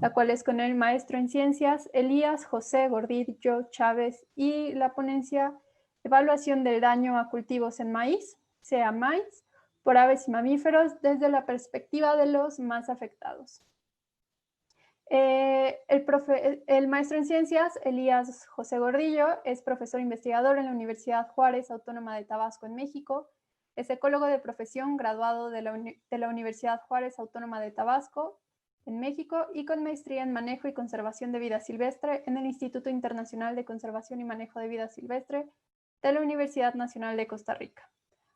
la cual es con el maestro en ciencias Elías José Gordillo Chávez, y la ponencia Evaluación del daño a cultivos en maíz, sea maíz, por aves y mamíferos desde la perspectiva de los más afectados. El maestro en ciencias, Elías José Gordillo, es profesor investigador en la Universidad Juárez Autónoma de Tabasco en México. Es ecólogo de profesión, graduado de la Universidad Juárez Autónoma de Tabasco en México y con maestría en manejo y conservación de vida silvestre en el Instituto Internacional de Conservación y Manejo de Vida Silvestre de la Universidad Nacional de Costa Rica.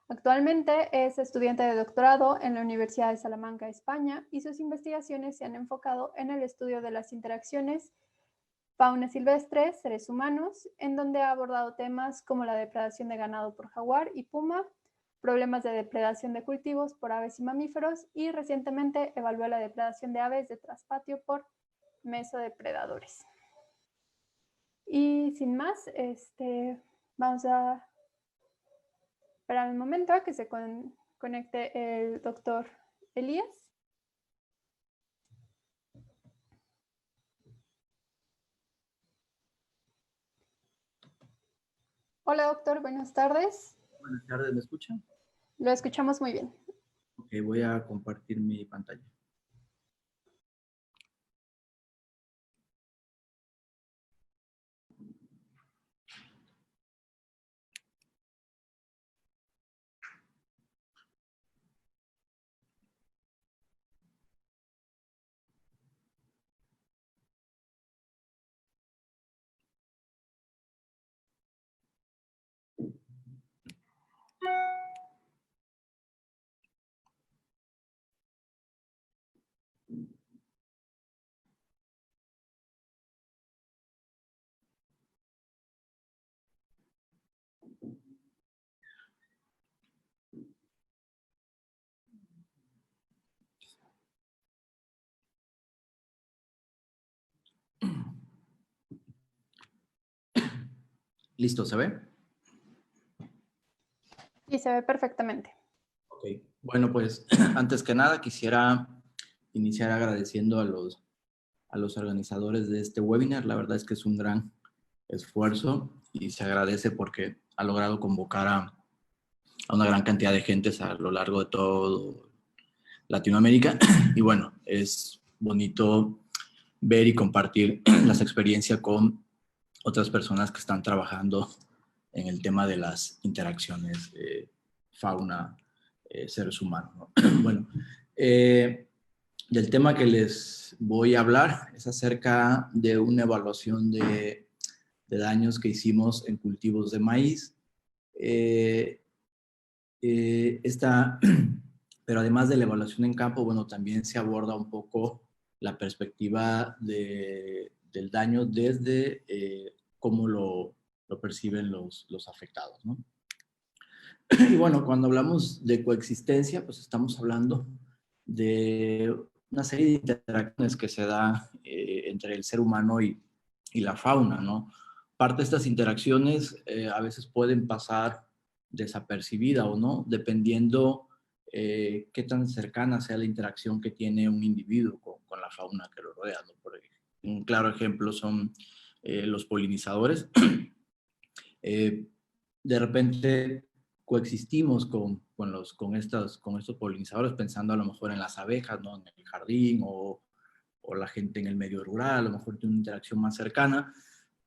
Actualmente es estudiante de doctorado en la Universidad de Salamanca, España, y sus investigaciones se han enfocado en el estudio de las interacciones fauna silvestre, seres humanos, en donde ha abordado temas como la depredación de ganado por jaguar y puma, problemas de depredación de cultivos por aves y mamíferos, y recientemente evaluó la depredación de aves de traspatio por mesodepredadores. Y sin más, vamos a esperar un momento a que se conecte el doctor Elías. Hola doctor, buenas tardes. Buenas tardes, ¿me escuchan? Lo escuchamos muy bien. Ok, voy a compartir mi pantalla. ¿Listo? ¿Se ve? Sí, se ve perfectamente. Ok. Bueno, pues antes que nada quisiera iniciar agradeciendo a los organizadores de este webinar. La verdad es que es un gran esfuerzo y se agradece porque ha logrado convocar a una gran cantidad de gentes a lo largo de todo Latinoamérica. Y bueno, es bonito ver y compartir las experiencias con otras personas que están trabajando en el tema de las interacciones fauna, seres humanos, ¿no? Bueno, del tema que les voy a hablar es acerca de una evaluación de daños que hicimos en cultivos de maíz. Pero además de la evaluación en campo, bueno, también se aborda un poco la perspectiva del daño desde cómo lo perciben los afectados, ¿no? Y bueno, cuando hablamos de coexistencia, pues estamos hablando de una serie de interacciones que se da entre el ser humano y la fauna, ¿no? Parte de estas interacciones a veces pueden pasar desapercibida o no, dependiendo qué tan cercana sea la interacción que tiene un individuo con la fauna que lo rodea, ¿no? Por ejemplo, un claro ejemplo son los polinizadores. De repente coexistimos con estos polinizadores, pensando a lo mejor en las abejas, ¿no? En el jardín o la gente en el medio rural, a lo mejor tiene una interacción más cercana,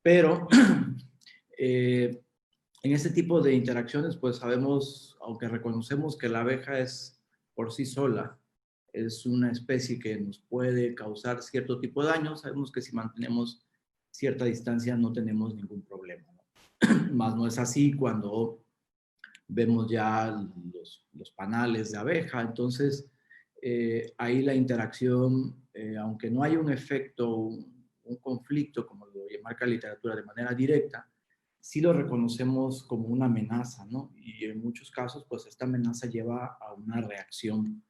pero en este tipo de interacciones, pues sabemos, aunque reconocemos que la abeja es por sí sola, es una especie que nos puede causar cierto tipo de daño, sabemos que si mantenemos cierta distancia no tenemos ningún problema, ¿no? Más no es así cuando vemos ya los panales de abeja. Entonces, ahí la interacción, aunque no hay un efecto, un conflicto, como lo marca la literatura, de manera directa, sí lo reconocemos como una amenaza, ¿no? Y en muchos casos, pues esta amenaza lleva a una reacción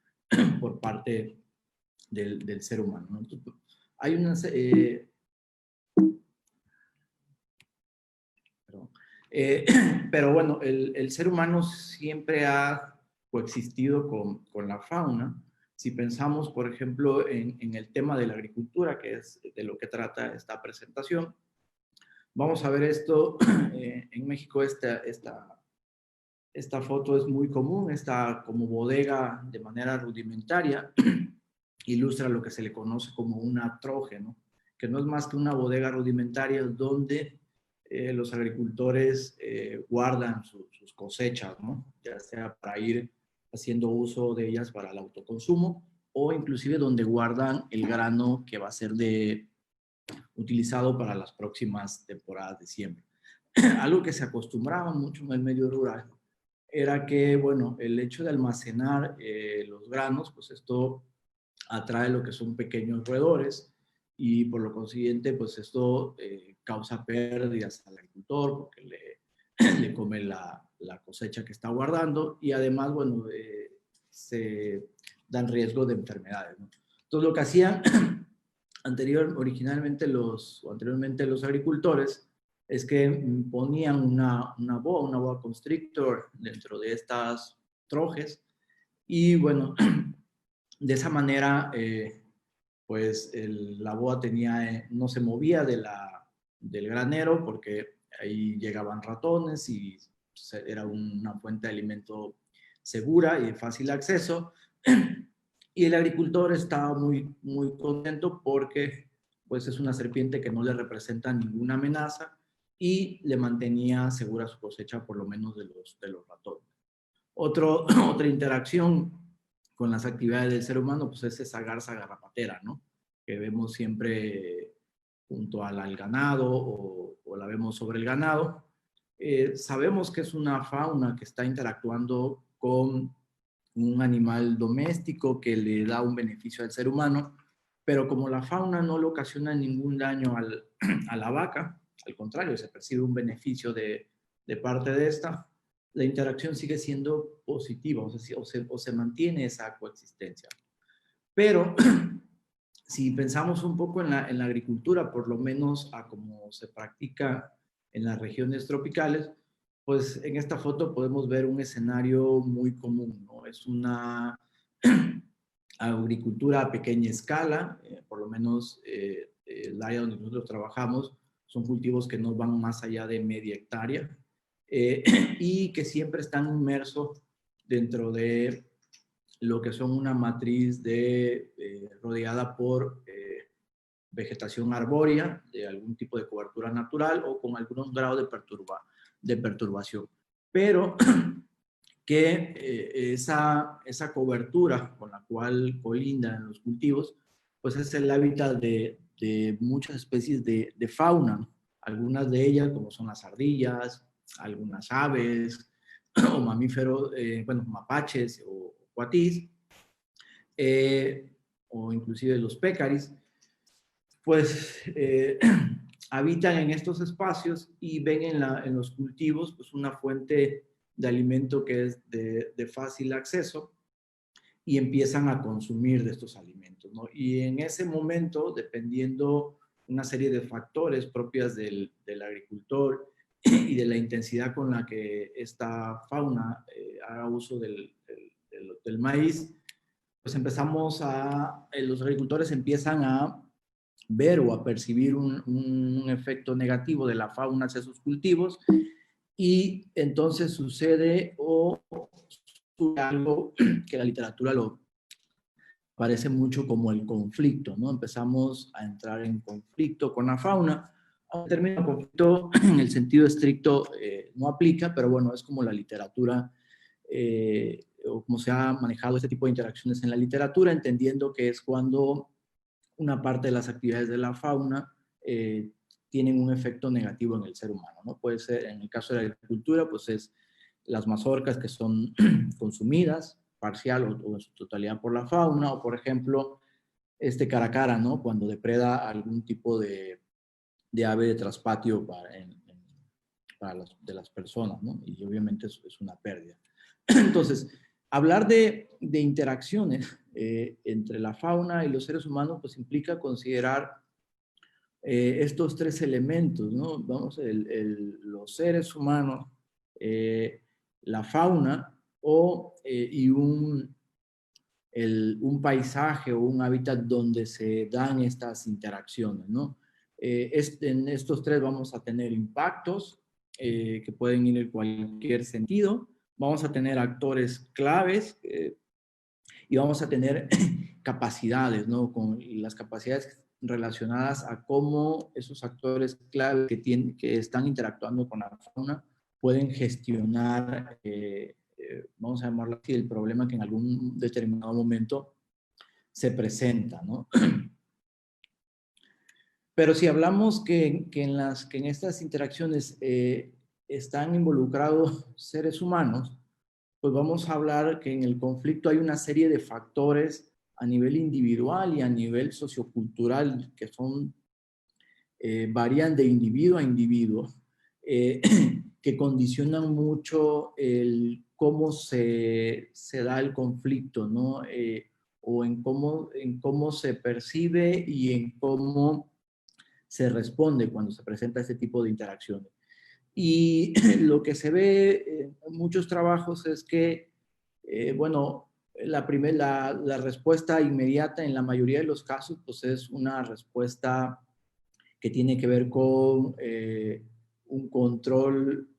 por parte del ser humano, ¿no? Entonces, hay una... pero bueno, el ser humano siempre ha coexistido con la fauna. Si pensamos, por ejemplo, en el tema de la agricultura, que es de lo que trata esta presentación, vamos a ver esto. En México esta foto es muy común, está como bodega de manera rudimentaria, ilustra lo que se le conoce como una troje, ¿no? Que no es más que una bodega rudimentaria donde los agricultores guardan sus cosechas, ¿no? Ya sea para ir haciendo uso de ellas para el autoconsumo o inclusive donde guardan el grano que va a ser utilizado para las próximas temporadas de siembra. Algo que se acostumbraba mucho en el medio rural era que, bueno, el hecho de almacenar los granos, pues esto atrae lo que son pequeños roedores y por lo consiguiente, pues esto causa pérdidas al agricultor porque le come la cosecha que está guardando y además, bueno, se dan riesgo de enfermedades, ¿no? Entonces, lo que hacían anteriormente los agricultores es que ponían una boa constrictor dentro de estas trojes y bueno, de esa manera pues la boa no se movía del granero porque ahí llegaban ratones y era una fuente de alimento segura y de fácil acceso. Y el agricultor estaba muy, muy contento porque pues es una serpiente que no le representa ninguna amenaza y le mantenía segura su cosecha por lo menos de los ratones. Otra interacción con las actividades del ser humano pues es esa garza garrapatera, ¿no? Que vemos siempre junto al ganado o la vemos sobre el ganado. Sabemos que es una fauna que está interactuando con un animal doméstico que le da un beneficio al ser humano, pero como la fauna no le ocasiona ningún daño a la vaca, al contrario, se percibe un beneficio de parte de esta, la interacción sigue siendo positiva, o se mantiene esa coexistencia. Pero si pensamos un poco en la agricultura, por lo menos a como se practica en las regiones tropicales, pues en esta foto podemos ver un escenario muy común, ¿no? Es una agricultura a pequeña escala, por lo menos el área donde nosotros trabajamos son cultivos que no van más allá de media hectárea y que siempre están inmersos dentro de lo que son una matriz rodeada por vegetación arbórea de algún tipo de cobertura natural o con algunos grados de perturbación. Pero que esa cobertura con la cual colindan los cultivos, pues es el hábitat de muchas especies de fauna. Algunas de ellas, como son las ardillas, algunas aves o mamíferos, bueno, mapaches o cuatís, o inclusive los pécaris, pues habitan en estos espacios y ven en los cultivos pues una fuente de alimento que es de fácil acceso y empiezan a consumir de estos alimentos, ¿no? Y en ese momento, dependiendo una serie de factores propias del agricultor y de la intensidad con la que esta fauna haga uso del maíz, pues los agricultores empiezan a ver o a percibir un efecto negativo de la fauna hacia sus cultivos y entonces sucede algo que la literatura lo parece mucho como el conflicto, ¿no? Empezamos a entrar en conflicto con la fauna. El término conflicto en el sentido estricto no aplica, pero bueno, es como la literatura o como se ha manejado este tipo de interacciones en la literatura, entendiendo que es cuando una parte de las actividades de la fauna tienen un efecto negativo en el ser humano, ¿no? Puede ser, en el caso de la agricultura, pues es las mazorcas que son consumidas, parcial o en su totalidad por la fauna, o por ejemplo, este caracara, ¿no? Cuando depreda algún tipo de ave de traspatio para de las personas, ¿no? Y obviamente es una pérdida. Entonces, hablar de interacciones entre la fauna y los seres humanos, pues implica considerar estos tres elementos, ¿no? Vamos, los seres humanos, la fauna y un paisaje o un hábitat donde se dan estas interacciones, ¿no? En estos tres vamos a tener impactos que pueden ir en cualquier sentido. Vamos a tener actores claves y vamos a tener capacidades, ¿no? Con las capacidades relacionadas a cómo esos actores clave que están interactuando con la fauna pueden gestionar, vamos a llamarlo así, el problema que en algún determinado momento se presenta, ¿no? Pero si hablamos que en estas interacciones están involucrados seres humanos, pues vamos a hablar que en el conflicto hay una serie de factores a nivel individual y a nivel sociocultural que varían de individuo a individuo, que condicionan mucho cómo se da el conflicto, ¿no? O en cómo se percibe y en cómo se responde cuando se presenta este tipo de interacciones. Y lo que se ve en muchos trabajos es que, bueno, la respuesta inmediata en la mayoría de los casos, pues es una respuesta que tiene que ver con un control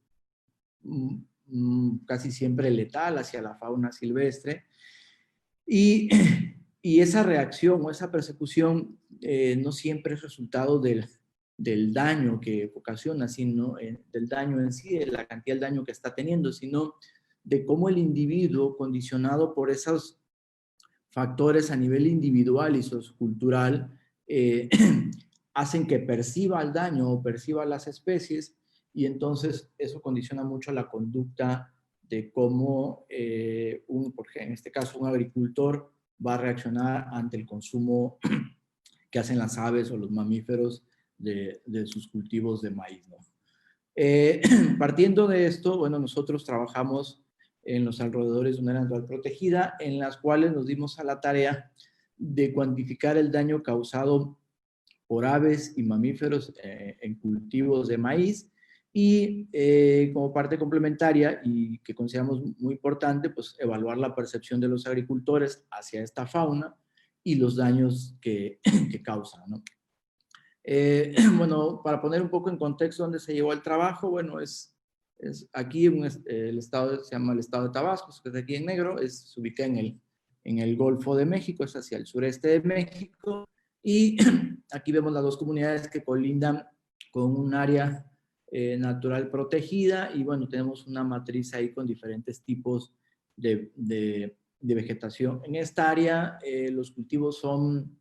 casi siempre letal hacia la fauna silvestre. Y, y esa reacción o esa persecución no siempre es resultado del daño que ocasiona, sino del daño en sí, de la cantidad de daño que está teniendo, sino de cómo el individuo, condicionado por esos factores a nivel individual y sociocultural, hacen que perciba el daño o perciba las especies, y entonces eso condiciona mucho la conducta de cómo, por ejemplo, en este caso, un agricultor va a reaccionar ante el consumo que hacen las aves o los mamíferos de sus cultivos de maíz, ¿no? Partiendo de esto, bueno, nosotros trabajamos en los alrededores de una área natural protegida, en las cuales nos dimos a la tarea de cuantificar el daño causado por aves y mamíferos en cultivos de maíz, y como parte complementaria y que consideramos muy importante, pues evaluar la percepción de los agricultores hacia esta fauna y los daños que causan, ¿no? Bueno, para poner un poco en contexto dónde se llevó el trabajo, bueno, es aquí el estado, se llama el estado de Tabasco, que es aquí en negro, se ubica en el Golfo de México, es hacia el sureste de México, y aquí vemos las dos comunidades que colindan con un área natural protegida, y bueno, tenemos una matriz ahí con diferentes tipos de vegetación. En esta área los cultivos son...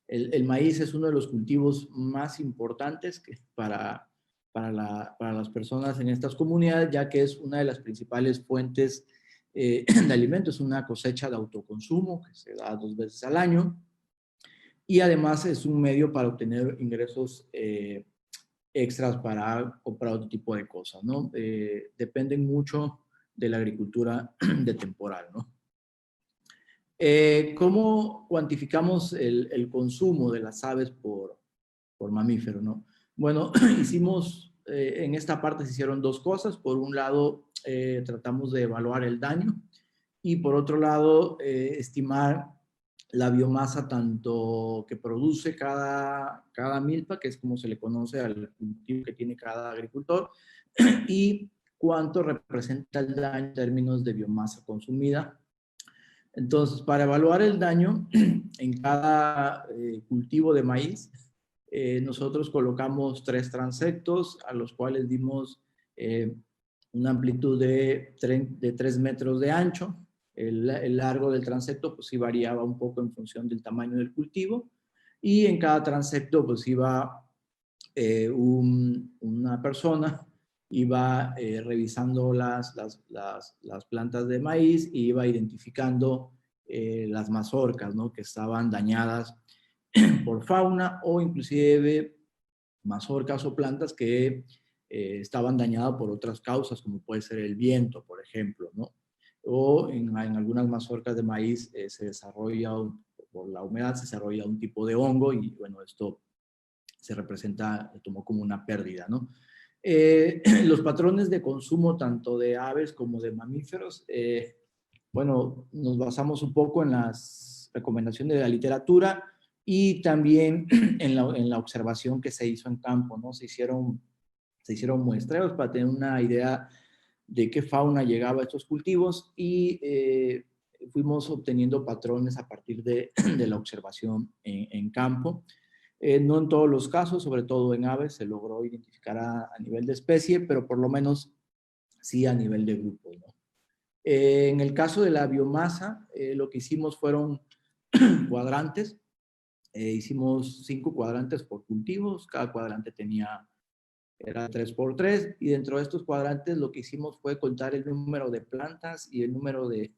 El maíz es uno de los cultivos más importantes para las personas en estas comunidades, ya que es una de las principales fuentes de alimentos. Es una cosecha de autoconsumo que se da 2 veces al año, y además es un medio para obtener ingresos extras para comprar otro tipo de cosas, ¿no? Dependen mucho de la agricultura de temporal, ¿no? ¿Cómo cuantificamos el consumo de las aves por mamífero, no? Bueno, en esta parte se hicieron dos cosas. Por un lado, tratamos de evaluar el daño, y por otro lado, estimar la biomasa tanto que produce cada milpa, que es como se le conoce al cultivo que tiene cada agricultor, y cuánto representa el daño en términos de biomasa consumida. Entonces, para evaluar el daño en cada cultivo de maíz, nosotros colocamos 3 transectos a los cuales dimos una amplitud de 3 metros de ancho. El largo del transecto pues sí variaba un poco en función del tamaño del cultivo, y en cada transecto pues iba una persona, iba revisando las plantas de maíz, y iba identificando las mazorcas, ¿no?, que estaban dañadas por fauna, o inclusive mazorcas o plantas que estaban dañadas por otras causas, como puede ser el viento, por ejemplo, ¿no? O en algunas mazorcas de maíz por la humedad se desarrolla un tipo de hongo, y bueno, esto se tomó como una pérdida, ¿no? Los patrones de consumo tanto de aves como de mamíferos bueno, nos basamos un poco en las recomendaciones de la literatura y también en la observación que se hizo en campo, ¿no? Se hicieron muestreos para tener una idea de qué fauna llegaba a estos cultivos y fuimos obteniendo patrones a partir de, de la observación en campo. No en todos los casos, sobre todo en aves, se logró identificar a nivel de especie, pero por lo menos sí a nivel de grupo, ¿no? En el caso de la biomasa, lo que hicimos fueron cuadrantes. Hicimos 5 cuadrantes por cultivos, cada cuadrante era 3 por 3, y dentro de estos cuadrantes lo que hicimos fue contar el número de plantas y el número de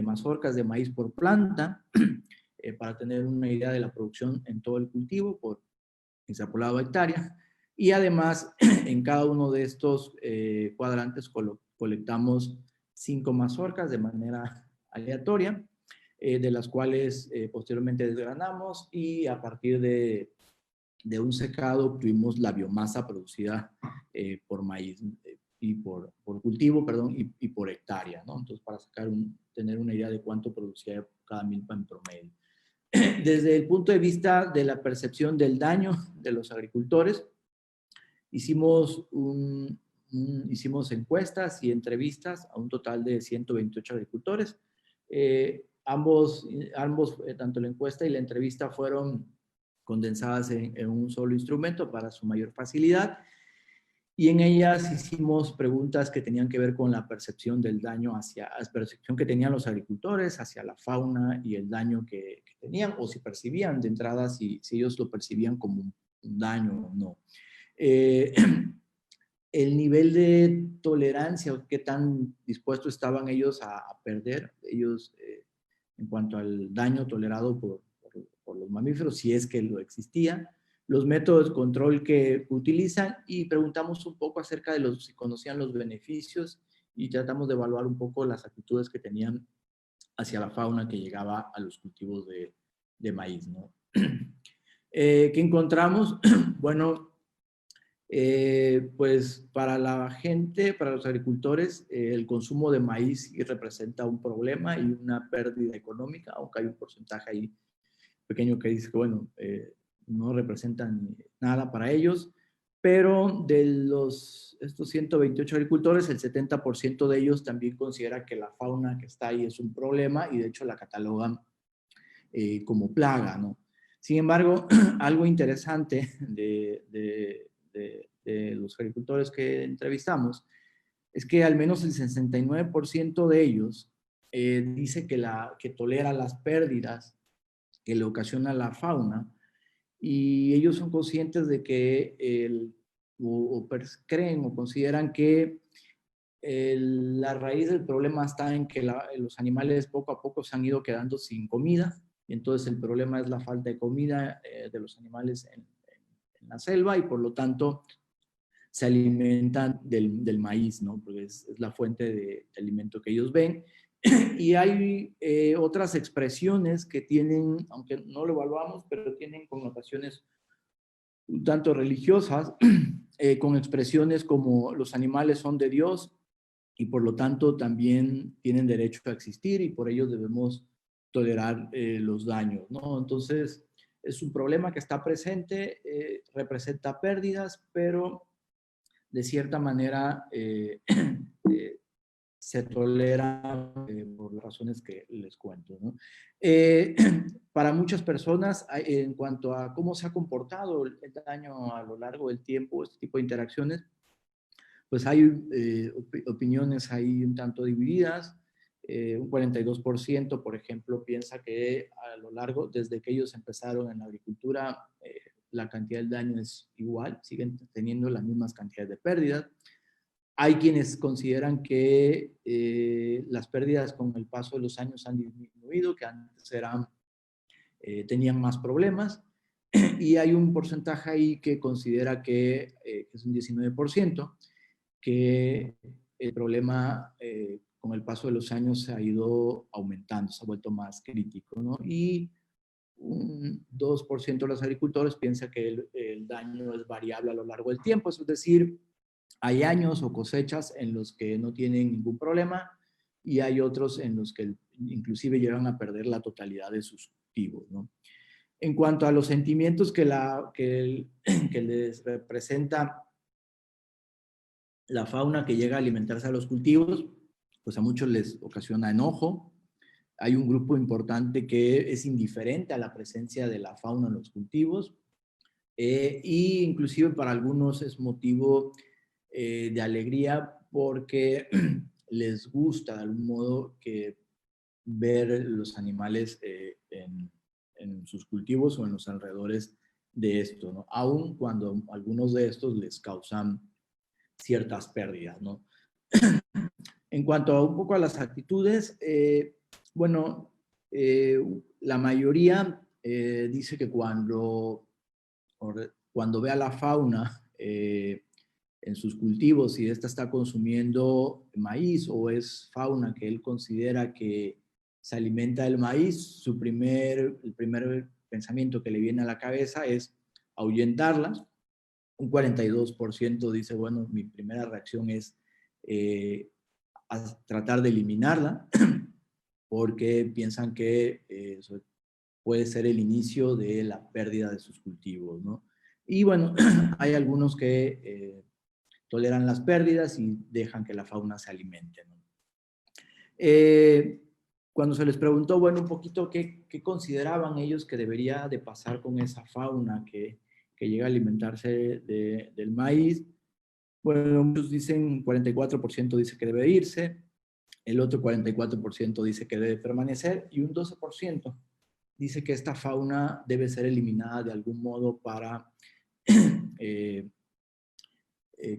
mazorcas de maíz por planta, para tener una idea de la producción en todo el cultivo por extrapolado a hectárea. Y además, en cada uno de estos cuadrantes colectamos 5 mazorcas de manera aleatoria, de las cuales posteriormente desgranamos, y a partir de un secado obtuvimos la biomasa producida por maíz y por cultivo, perdón, y por hectárea, ¿no? Entonces, para tener una idea de cuánto producía cada milpa en promedio. Desde el punto de vista de la percepción del daño de los agricultores, hicimos encuestas y entrevistas a un total de 128 agricultores. Tanto la encuesta y la entrevista fueron condensadas en un solo instrumento para su mayor facilidad, y en ellas hicimos preguntas que tenían que ver con la percepción del daño, la percepción que tenían los agricultores hacia la fauna y el daño que tenían, o si percibían de entrada, si ellos lo percibían como un daño o no. El nivel de tolerancia, o qué tan dispuestos estaban ellos a perder, en cuanto al daño tolerado por los mamíferos, si es que lo existía, los métodos de control que utilizan, y preguntamos un poco acerca de si conocían los beneficios, y tratamos de evaluar un poco las actitudes que tenían hacia la fauna que llegaba a los cultivos de maíz, ¿no? ¿Qué encontramos? Bueno, pues para la gente, para los agricultores, el consumo de maíz representa un problema y una pérdida económica, aunque hay un porcentaje ahí pequeño que dice que, bueno, no representan nada para ellos, pero de estos 128 agricultores, el 70% de ellos también considera que la fauna que está ahí es un problema, y de hecho la catalogan como plaga, ¿no? Sin embargo, algo interesante de los agricultores que entrevistamos es que al menos el 69% de ellos dice que tolera las pérdidas que le ocasiona la fauna, y ellos son conscientes de que creen o consideran que la raíz del problema está en que los animales poco a poco se han ido quedando sin comida, y entonces el problema es la falta de comida de los animales en la selva, y por lo tanto se alimentan del maíz, ¿no? Porque es la fuente de alimento que ellos ven. Y hay otras expresiones que tienen, aunque no lo evaluamos, pero tienen connotaciones un tanto religiosas, con expresiones como los animales son de Dios y por lo tanto también tienen derecho a existir, y por ello debemos tolerar los daños, ¿no? Entonces, es un problema que está presente, representa pérdidas, pero de cierta manera se tolera por las razones que les cuento, ¿no? Para muchas personas, en cuanto a cómo se ha comportado el daño a lo largo del tiempo, este tipo de interacciones, pues hay opiniones ahí un tanto divididas. Un 42%, por ejemplo, piensa que a lo largo, desde que ellos empezaron en la agricultura, la cantidad de daño es igual, siguen teniendo las mismas cantidades de pérdidas. Hay quienes consideran que las pérdidas con el paso de los años han disminuido, que antes tenían más problemas, y hay un porcentaje ahí que considera que es un 19%, que el problema con el paso de los años se ha ido aumentando, se ha vuelto más crítico, ¿no? Y un 2% de los agricultores piensa que el daño es variable a lo largo del tiempo, es decir, hay años o cosechas en los que no tienen ningún problema, y hay otros en los que inclusive llegan a perder la totalidad de sus cultivos, ¿no? En cuanto a los sentimientos que les representa la fauna que llega a alimentarse a los cultivos, pues a muchos les ocasiona enojo. Hay un grupo importante que es indiferente a la presencia de la fauna en los cultivos, y inclusive para algunos es motivo de alegría porque les gusta de algún modo que ver los animales en sus cultivos o en los alrededores de esto, ¿no? Aun cuando algunos de estos les causan ciertas pérdidas, ¿no? En cuanto a un poco a las actitudes, bueno, la mayoría dice que cuando ve a la fauna en sus cultivos, si ésta está consumiendo maíz o es fauna que él considera que se alimenta del maíz, el primer pensamiento que le viene a la cabeza es ahuyentarlas. Un 42% dice, bueno, mi primera reacción es a tratar de eliminarla, porque piensan que eso puede ser el inicio de la pérdida de sus cultivos, ¿no? Y bueno, hay algunos que toleran las pérdidas y dejan que la fauna se alimente, ¿no? Cuando se les preguntó, bueno, un poquito qué consideraban ellos que debería de pasar con esa fauna que llega a alimentarse del maíz, bueno, muchos dicen, 44% dice que debe irse, el otro 44% dice que debe permanecer y un 12% dice que esta fauna debe ser eliminada de algún modo para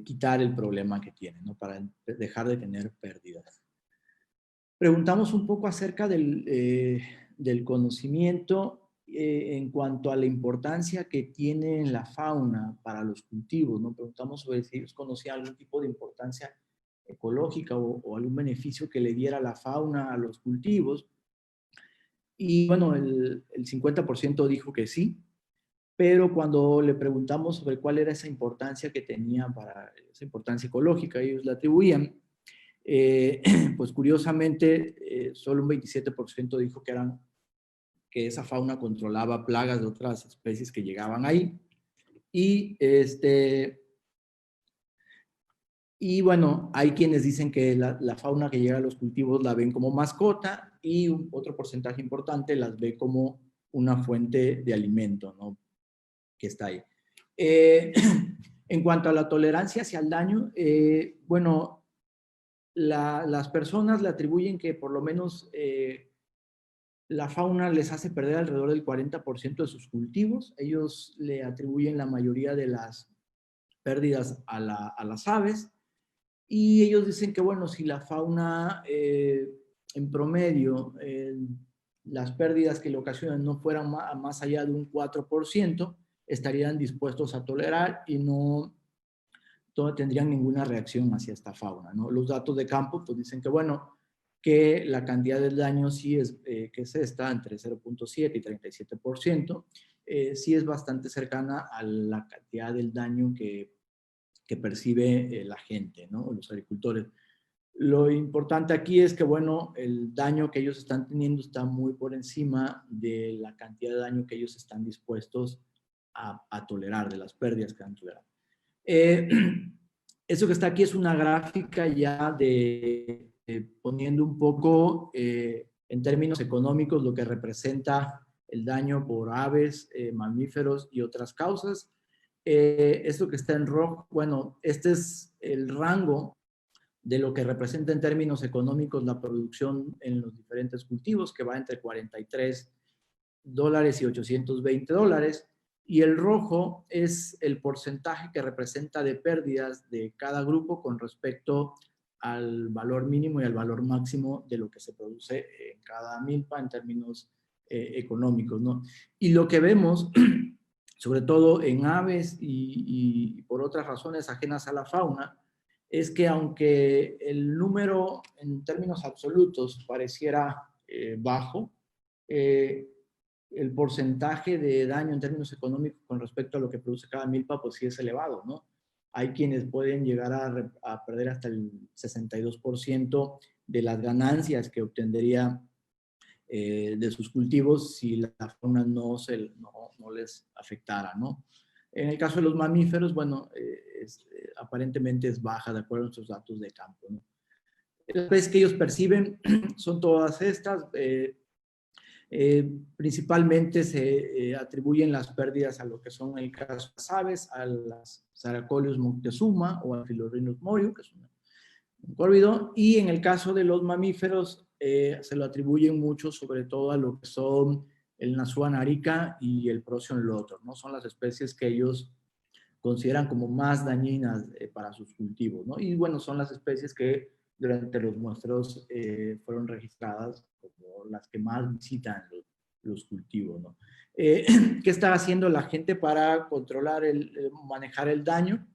quitar el problema que tiene, ¿no? Para dejar de tener pérdidas. Preguntamos un poco acerca del conocimiento en cuanto a la importancia que tiene la fauna para los cultivos, ¿no? Preguntamos sobre si ellos conocían algún tipo de importancia ecológica o algún beneficio que le diera la fauna a los cultivos. Y bueno, el 50% dijo que sí, pero cuando le preguntamos sobre cuál era esa importancia que tenía para esa importancia ecológica, ellos la atribuían, pues curiosamente solo un 27% dijo que esa fauna controlaba plagas de otras especies que llegaban ahí. Y bueno, hay quienes dicen que la fauna que llega a los cultivos la ven como mascota y otro porcentaje importante las ve como una fuente de alimento, ¿no? Que está ahí. En cuanto a la tolerancia hacia el daño, bueno, las personas le atribuyen que por lo menos la fauna les hace perder alrededor del 40% de sus cultivos. Ellos le atribuyen la mayoría de las pérdidas a las aves. Y ellos dicen que, bueno, si la fauna en promedio, las pérdidas que le ocasionan no fueran más allá de un 4%, estarían dispuestos a tolerar y no tendrían ninguna reacción hacia esta fauna, ¿no? Los datos de campo pues dicen que, bueno, que la cantidad del daño sí es, que es esta, entre 0.7 y 37%, sí es bastante cercana a la cantidad del daño que percibe la gente, ¿no? Los agricultores. Lo importante aquí es que, bueno, el daño que ellos están teniendo está muy por encima de la cantidad de daño que ellos están dispuestos a tolerar, de las pérdidas que van a tolerar. Eso que está aquí es una gráfica ya poniendo un poco en términos económicos lo que representa el daño por aves, mamíferos y otras causas. Esto que está en rojo, bueno, este es el rango de lo que representa en términos económicos la producción en los diferentes cultivos, que va entre $43 y $820, y el rojo es el porcentaje que representa de pérdidas de cada grupo con respecto al valor mínimo y al valor máximo de lo que se produce en cada milpa en términos económicos, ¿no? Y lo que vemos, sobre todo en aves y por otras razones ajenas a la fauna, es que aunque el número en términos absolutos pareciera bajo, el porcentaje de daño en términos económicos con respecto a lo que produce cada milpa, pues sí es elevado, ¿no? Hay quienes pueden llegar a perder hasta el 62% de las ganancias que obtendría de sus cultivos si la fauna no les afectara, ¿no? En el caso de los mamíferos, bueno, aparentemente es baja de acuerdo a nuestros datos de campo, ¿no? Las especies que ellos perciben son todas estas. Principalmente se atribuyen las pérdidas a lo que son, en el caso de las aves, a las Saracolius moctezuma o a Philorhinus moriu, que es un córvido, y en el caso de los mamíferos se lo atribuyen mucho sobre todo a lo que son el Nasua narica y el Procyon lotor, ¿no? Son las especies que ellos consideran como más dañinas para sus cultivos, ¿no? Y bueno, son las especies que durante los muestreos fueron registradas como las que más visitan los cultivos, ¿no? ¿Qué está haciendo la gente para controlar, manejar el daño?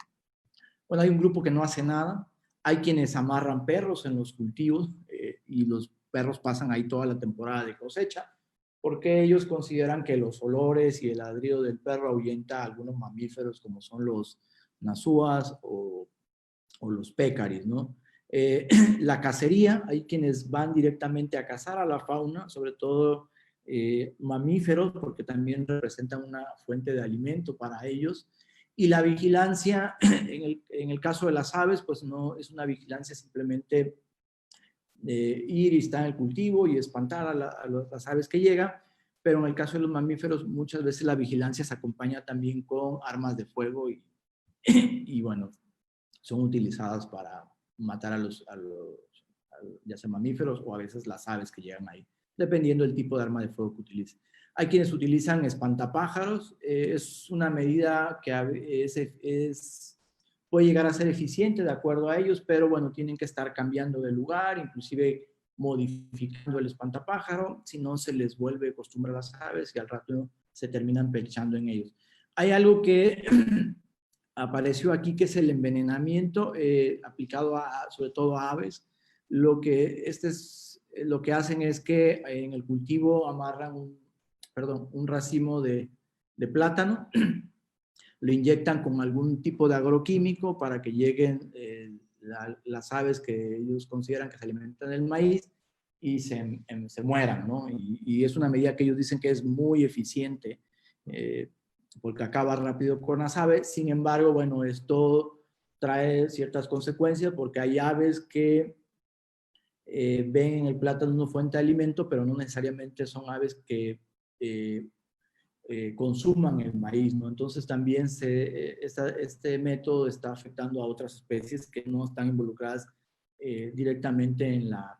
Bueno, hay un grupo que no hace nada, hay quienes amarran perros en los cultivos y los perros pasan ahí toda la temporada de cosecha, porque ellos consideran que los olores y el ladrido del perro ahuyenta a algunos mamíferos como son los nasúas o los pécaris, ¿no? La cacería, hay quienes van directamente a cazar a la fauna, sobre todo mamíferos, porque también representan una fuente de alimento para ellos. Y la vigilancia, en el caso de las aves, pues no es una vigilancia simplemente ir y estar en el cultivo y espantar a las aves que llegan, pero en el caso de los mamíferos muchas veces la vigilancia se acompaña también con armas de fuego y bueno, son utilizadas para matar ya sea mamíferos o a veces las aves que llegan ahí, dependiendo del tipo de arma de fuego que utilicen. Hay quienes utilizan espantapájaros, es una medida que puede llegar a ser eficiente de acuerdo a ellos, pero bueno, tienen que estar cambiando de lugar, inclusive modificando el espantapájaro, si no se les vuelve costumbre a las aves y al rato se terminan perchando en ellos. Hay algo que apareció aquí, que es el envenenamiento aplicado sobre todo a aves. Lo que hacen es que en el cultivo amarran un racimo de plátano, lo inyectan con algún tipo de agroquímico para que lleguen las aves que ellos consideran que se alimentan del maíz y se mueran, ¿no? Y es una medida que ellos dicen que es muy eficiente, porque acaba rápido con las aves. Sin embargo, bueno, esto trae ciertas consecuencias porque hay aves que ven en el plátano una fuente de alimento, pero no necesariamente son aves que consuman el maíz, ¿no? Entonces también este método está afectando a otras especies que no están involucradas directamente en la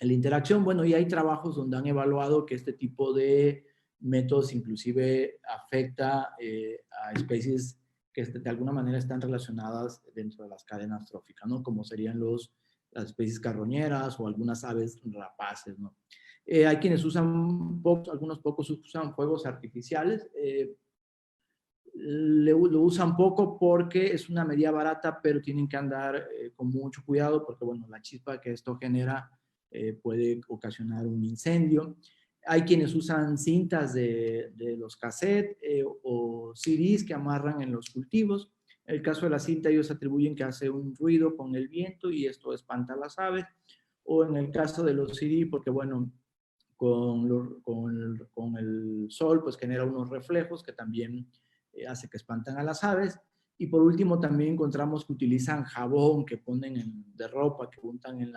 interacción. Bueno, y hay trabajos donde han evaluado que este tipo de métodos inclusive afecta a especies que de alguna manera están relacionadas dentro de las cadenas tróficas, ¿no? Como serían las especies carroñeras o algunas aves rapaces, ¿no? Hay quienes usan, algunos pocos usan fuegos artificiales. Lo usan poco porque es una medida barata, pero tienen que andar con mucho cuidado porque, bueno, la chispa que esto genera puede ocasionar un incendio. Hay quienes usan cintas de los cassettes o CDs que amarran en los cultivos. En el caso de la cinta, ellos atribuyen que hace un ruido con el viento y esto espanta a las aves. O en el caso de los CD, porque, bueno, con el sol, pues genera unos reflejos que también hace que espantan a las aves. Y por último, también encontramos que utilizan jabón que ponen de ropa, que untan en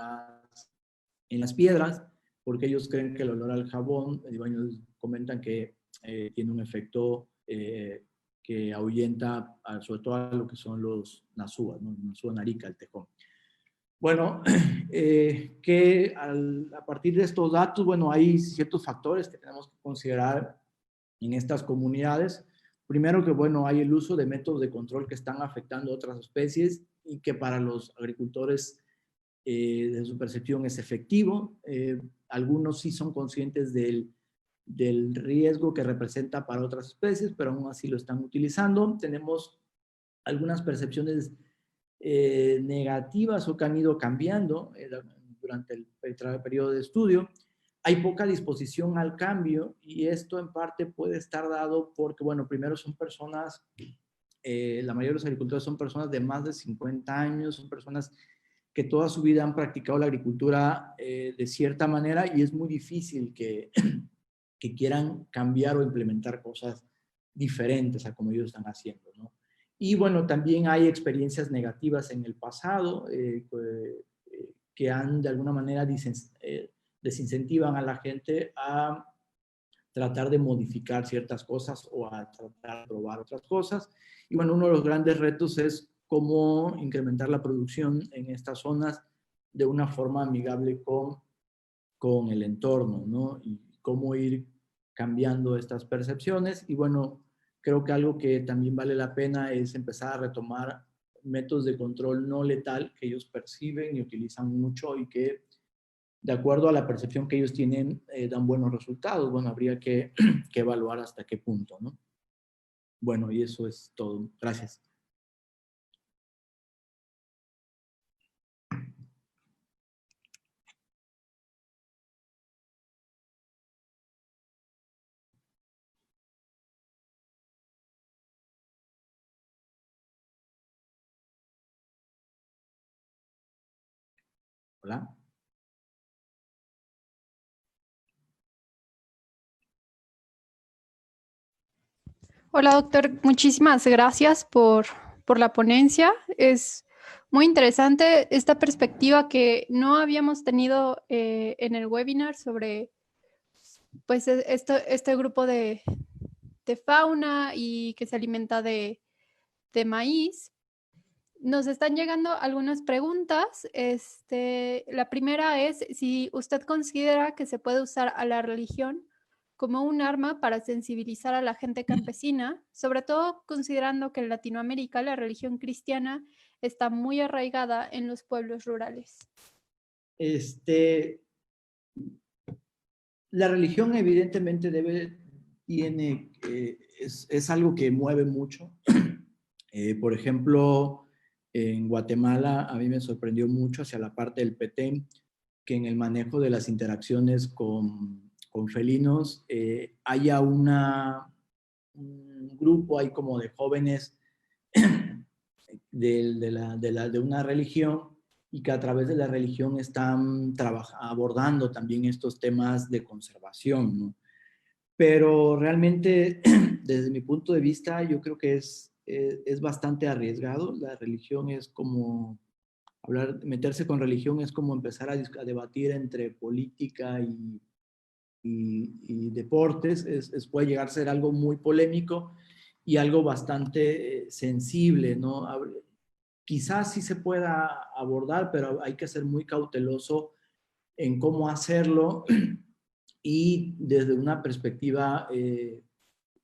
las piedras, porque ellos creen que el olor al jabón, ellos comentan que tiene un efecto que ahuyenta sobre todo a lo que son los nasúas, ¿no? Nasúa narica, el tejón. Bueno, a partir de estos datos, bueno, hay ciertos factores que tenemos que considerar en estas comunidades. Primero que, bueno, hay el uso de métodos de control que están afectando a otras especies y que para los agricultores de su percepción es efectivo. Algunos sí son conscientes del riesgo que representa para otras especies, pero aún así lo están utilizando. Tenemos algunas percepciones negativas o que han ido cambiando durante el periodo de estudio. Hay poca disposición al cambio y esto en parte puede estar dado porque, bueno, primero son personas la mayoría de los agricultores son personas de más de 50 años, son personas que toda su vida han practicado la agricultura de cierta manera y es muy difícil que quieran cambiar o implementar cosas diferentes a como ellos están haciendo, ¿no? Y bueno, también hay experiencias negativas en el pasado que han de alguna manera desincentivan a la gente a tratar de modificar ciertas cosas o a tratar de probar otras cosas. Y bueno, uno de los grandes retos es cómo incrementar la producción en estas zonas de una forma amigable con el entorno, ¿no? Y cómo ir cambiando estas percepciones. Y bueno, creo que algo que también vale la pena es empezar a retomar métodos de control no letal que ellos perciben y utilizan mucho y que de acuerdo a la percepción que ellos tienen, dan buenos resultados. Bueno, habría que, que evaluar hasta qué punto, ¿no? Bueno, y eso es todo. Gracias. Hola. Hola, doctor. Muchísimas gracias por la ponencia. Es muy interesante esta perspectiva que no habíamos tenido en el webinar sobre pues, este grupo de fauna y que se alimenta de maíz. Nos están llegando algunas preguntas. La primera es si usted considera que se puede usar a la religión como un arma para sensibilizar a la gente campesina, sobre todo considerando que en Latinoamérica la religión cristiana está muy arraigada en los pueblos rurales. La religión evidentemente es algo que mueve mucho. Por ejemplo, en Guatemala a mí me sorprendió mucho hacia la parte del Petén, que en el manejo de las interacciones con felinos haya un grupo ahí como de jóvenes de una religión y que a través de la religión están abordando también estos temas de conservación, ¿no? Pero realmente, desde mi punto de vista, yo creo que es bastante arriesgado. La religión es como, meterse con religión es como empezar a debatir entre política y deportes. Puede llegar a ser algo muy polémico y algo bastante sensible, ¿no? Quizás sí se pueda abordar, pero hay que ser muy cauteloso en cómo hacerlo y desde una perspectiva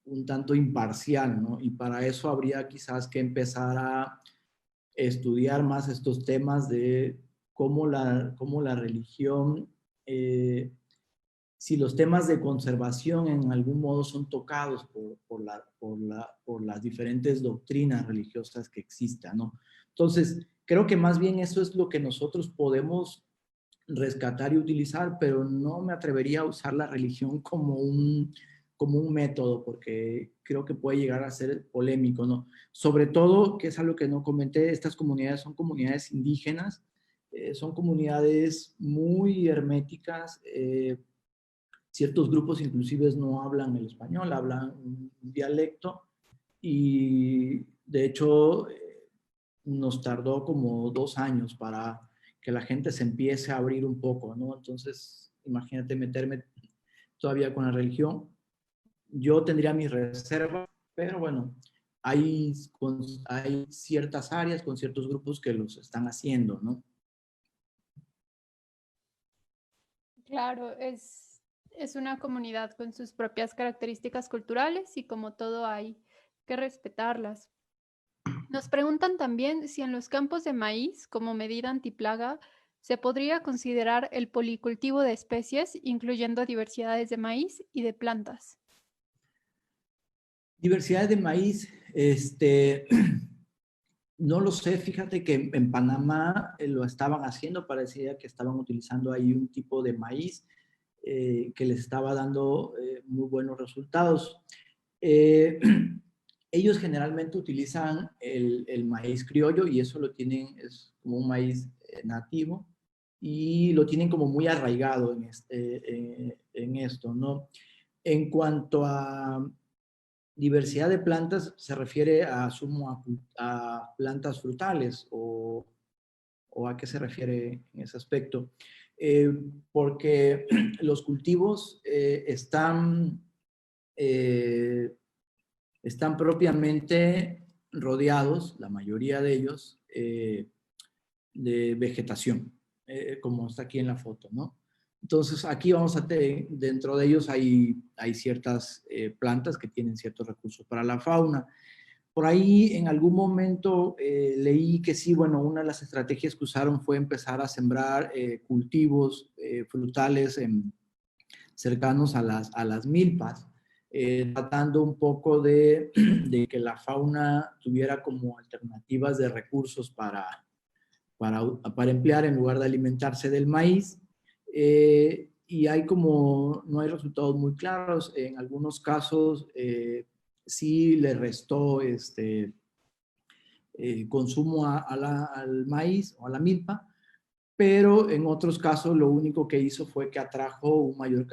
un tanto imparcial, ¿no? Y para eso habría quizás que empezar a estudiar más estos temas de cómo la religión, si los temas de conservación en algún modo son tocados por las diferentes doctrinas religiosas que existan, ¿no? Entonces, creo que más bien eso es lo que nosotros podemos rescatar y utilizar, pero no me atrevería a usar la religión como un método, porque creo que puede llegar a ser polémico, ¿no? Sobre todo, que es algo que no comenté, estas comunidades son comunidades indígenas, son comunidades muy herméticas, ciertos grupos inclusive no hablan el español, hablan un dialecto y de hecho nos tardó como 2 años para que la gente se empiece a abrir un poco, ¿no? Entonces, imagínate meterme todavía con la religión. Yo tendría mis reservas, pero bueno, hay ciertas áreas con ciertos grupos que los están haciendo, ¿no? Claro, es una comunidad con sus propias características culturales y como todo hay que respetarlas. Nos preguntan también si en los campos de maíz, como medida antiplaga, se podría considerar el policultivo de especies, incluyendo diversidades de maíz y de plantas. Diversidad de maíz, no lo sé, fíjate que en Panamá lo estaban haciendo, parecía que estaban utilizando ahí un tipo de maíz que les estaba dando muy buenos resultados. ellos generalmente utilizan el maíz criollo y eso lo tienen, es como un maíz nativo y lo tienen como muy arraigado en esto, ¿no? En cuanto a diversidad de plantas, se refiere a, a plantas frutales o a qué se refiere en ese aspecto. Porque los cultivos están propiamente rodeados, la mayoría de ellos, de vegetación, como está aquí en la foto, ¿no? Entonces, aquí vamos a tener, dentro de ellos hay ciertas plantas que tienen ciertos recursos para la fauna. Por ahí en algún momento leí que sí, bueno, una de las estrategias que usaron fue empezar a sembrar cultivos frutales cercanos a las milpas, tratando un poco de que la fauna tuviera como alternativas de recursos para emplear en lugar de alimentarse del maíz. Y hay como, no hay resultados muy claros. En algunos casos sí le restó consumo al maíz o a la milpa, pero en otros casos lo único que hizo fue que atrajo una mayor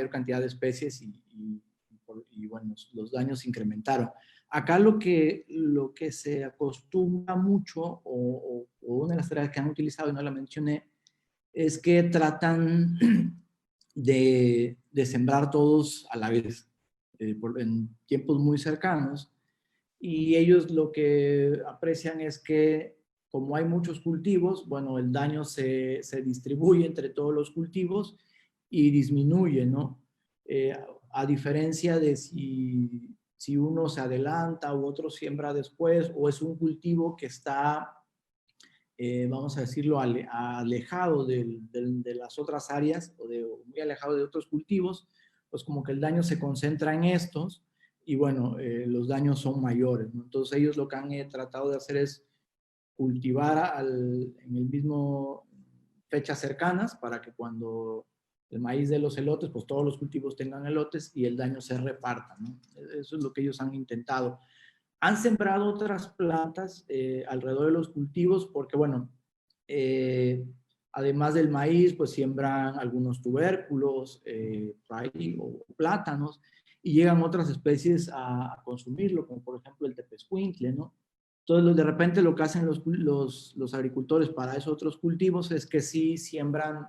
cantidad de especies y bueno, los daños se incrementaron. Acá lo que se acostumbra mucho, o una de las tareas que han utilizado y no la mencioné, es que tratan de sembrar todos a la vez, en tiempos muy cercanos, y ellos lo que aprecian es que como hay muchos cultivos, bueno, el daño se distribuye entre todos los cultivos y disminuye, ¿no? A diferencia de si uno se adelanta u otro siembra después, o es un cultivo que está, vamos a decirlo, alejado de las otras áreas o muy alejado de otros cultivos, pues como que el daño se concentra en estos y bueno, los daños son mayores, ¿no? Entonces ellos lo que han tratado de hacer es cultivar en el mismo fechas cercanas para que cuando el maíz de los elotes, pues todos los cultivos tengan elotes y el daño se reparta, ¿no? Eso es lo que ellos han intentado. Han sembrado otras plantas alrededor de los cultivos porque, bueno, además del maíz, pues siembran algunos tubérculos o plátanos y llegan otras especies a consumirlo, como por ejemplo el tepezcuintle, ¿no? Entonces, de repente lo que hacen los agricultores para esos otros cultivos es que sí siembran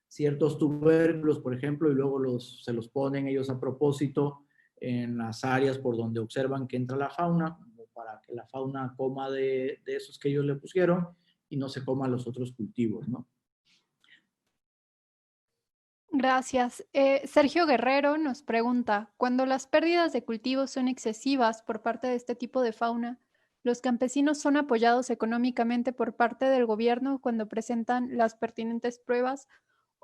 ciertos tubérculos, por ejemplo, y luego se los ponen ellos a propósito en las áreas por donde observan que entra la fauna, como para que la fauna coma de esos que ellos le pusieron y no se coma los otros cultivos, ¿no? Gracias. Sergio Guerrero nos pregunta, cuando las pérdidas de cultivos son excesivas por parte de este tipo de fauna, ¿los campesinos son apoyados económicamente por parte del gobierno cuando presentan las pertinentes pruebas?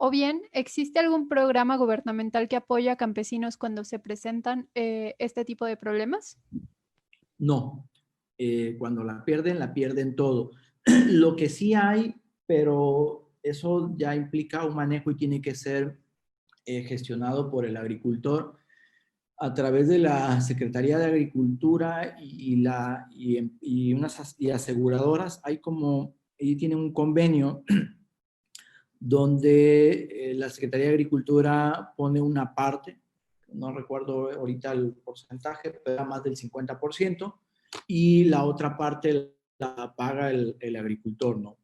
O bien, ¿existe algún programa gubernamental que apoya a campesinos cuando se presentan este tipo de problemas? No. Cuando la pierden todo. Lo que sí hay, pero eso ya implica un manejo y tiene que ser gestionado por el agricultor a través de la Secretaría de Agricultura y unas aseguradoras. Ellos tienen un convenio donde la Secretaría de Agricultura pone una parte, no recuerdo ahorita el porcentaje, pero era más del 50%, y la otra parte la paga el agricultor, ¿no?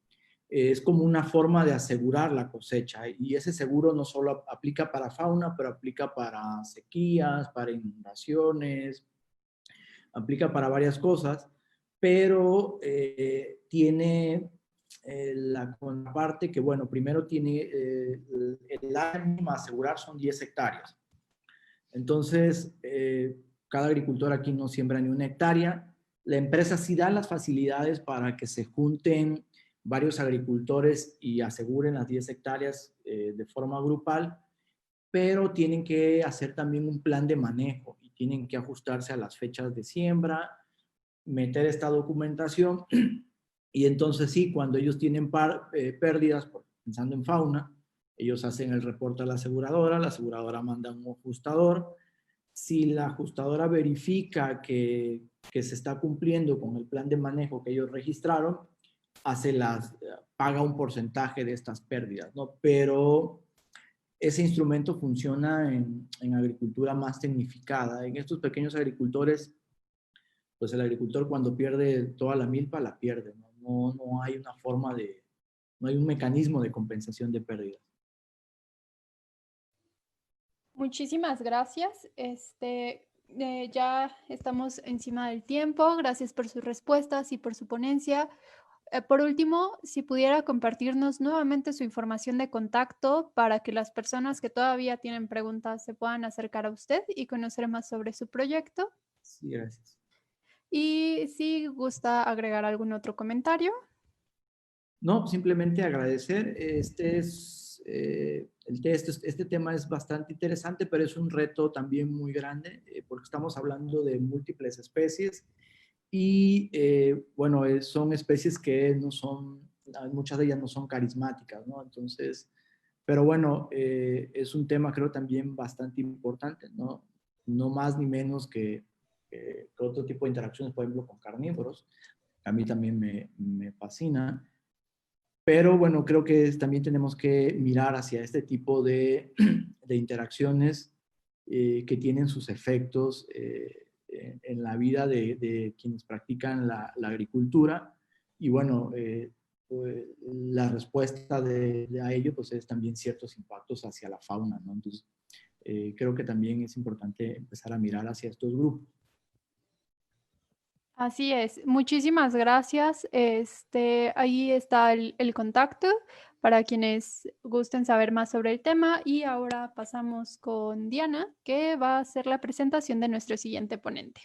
Es como una forma de asegurar la cosecha, y ese seguro no solo aplica para fauna, pero aplica para sequías, para inundaciones, aplica para varias cosas, pero tiene la contraparte que, bueno, primero tiene el área mínima a asegurar son 10 hectáreas. Entonces, cada agricultor aquí no siembra ni una hectárea. La empresa sí da las facilidades para que se junten varios agricultores y aseguren las 10 hectáreas de forma grupal, pero tienen que hacer también un plan de manejo y tienen que ajustarse a las fechas de siembra, meter esta documentación y entonces sí, cuando ellos tienen pérdidas, pensando en fauna, ellos hacen el reporte a la aseguradora manda un ajustador si la ajustadora verifica que se está cumpliendo con el plan de manejo que ellos registraron, paga un porcentaje de estas pérdidas, ¿no? Pero ese instrumento funciona en agricultura más tecnificada. En estos pequeños agricultores, pues el agricultor cuando pierde toda la milpa, la pierde, ¿no? No hay una forma no hay un mecanismo de compensación de pérdidas. Muchísimas gracias. Ya estamos encima del tiempo. Gracias por sus respuestas y por su ponencia. Por último, si pudiera compartirnos nuevamente su información de contacto para que las personas que todavía tienen preguntas se puedan acercar a usted y conocer más sobre su proyecto. Sí, gracias. Y si gusta agregar algún otro comentario. No, simplemente agradecer. Este tema es bastante interesante, pero es un reto también muy grande porque estamos hablando de múltiples especies y, bueno, son especies que no son, muchas de ellas no son carismáticas, ¿no? Entonces, pero bueno, es un tema creo también bastante importante, ¿no? No más ni menos que otro tipo de interacciones, por ejemplo, con carnívoros. A mí también me fascina. Pero bueno, creo que también tenemos que mirar hacia este tipo de interacciones que tienen sus efectos en la vida de quienes practican la agricultura. Y bueno, pues, la respuesta a ello pues es también ciertos impactos hacia la fauna, ¿no? Entonces, creo que también es importante empezar a mirar hacia estos grupos. Así es. Muchísimas gracias. Ahí está el contacto para quienes gusten saber más sobre el tema. Y ahora pasamos con Diana, que va a hacer la presentación de nuestro siguiente ponente.